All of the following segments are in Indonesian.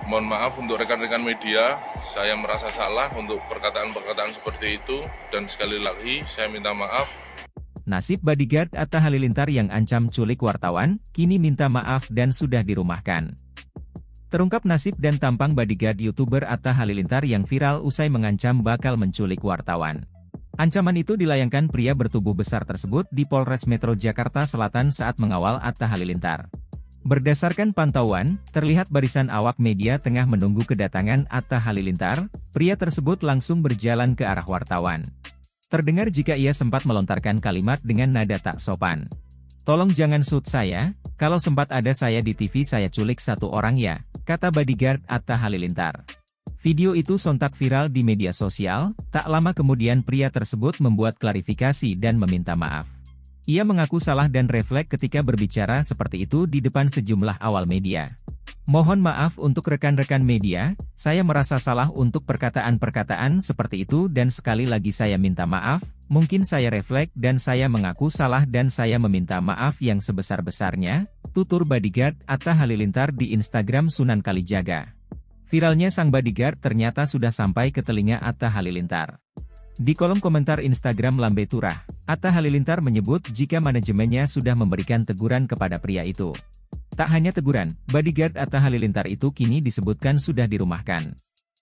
Mohon maaf untuk rekan-rekan media, saya merasa salah untuk perkataan-perkataan seperti itu, dan sekali lagi saya minta maaf. Nasib bodyguard Atta Halilintar yang ancam culik wartawan, kini minta maaf dan sudah dirumahkan. Terungkap nasib dan tampang bodyguard YouTuber Atta Halilintar yang viral usai mengancam bakal menculik wartawan. Ancaman itu dilayangkan pria bertubuh besar tersebut di Polres Metro Jakarta Selatan saat mengawal Atta Halilintar. Berdasarkan pantauan, terlihat barisan awak media tengah menunggu kedatangan Atta Halilintar. Pria tersebut langsung berjalan ke arah wartawan. Terdengar jika ia sempat melontarkan kalimat dengan nada tak sopan. "Tolong jangan shoot saya, kalau sempat ada saya di TV saya culik satu orang ya," kata bodyguard Atta Halilintar. Video itu sontak viral di media sosial. Tak lama kemudian pria tersebut membuat klarifikasi dan meminta maaf. Ia mengaku salah dan refleks ketika berbicara seperti itu di depan sejumlah awal media. "Mohon maaf untuk rekan-rekan media, saya merasa salah untuk perkataan-perkataan seperti itu dan sekali lagi saya minta maaf, mungkin saya refleks dan saya mengaku salah dan saya meminta maaf yang sebesar-besarnya," tutur bodyguard Atta Halilintar di Instagram Sunan Kalijaga. Viralnya sang bodyguard ternyata sudah sampai ke telinga Atta Halilintar. Di kolom komentar Instagram Lambe Turah, Atta Halilintar menyebut jika manajemennya sudah memberikan teguran kepada pria itu. Tak hanya teguran, bodyguard Atta Halilintar itu kini disebutkan sudah dirumahkan.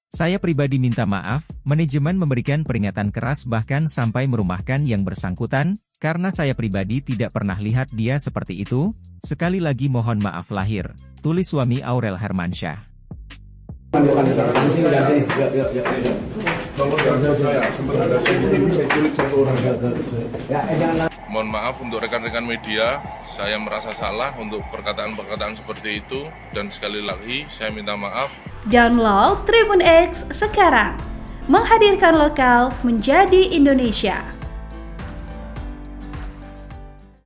"Saya pribadi minta maaf, manajemen memberikan peringatan keras bahkan sampai merumahkan yang bersangkutan, karena saya pribadi tidak pernah lihat dia seperti itu, sekali lagi mohon maaf lahir," tulis suami Aurel Hermansyah. Mohon maaf untuk rekan-rekan media, saya merasa salah untuk perkataan-perkataan seperti itu, dan sekali lagi saya minta maaf. Download Tribun X sekarang, menghadirkan lokal menjadi Indonesia.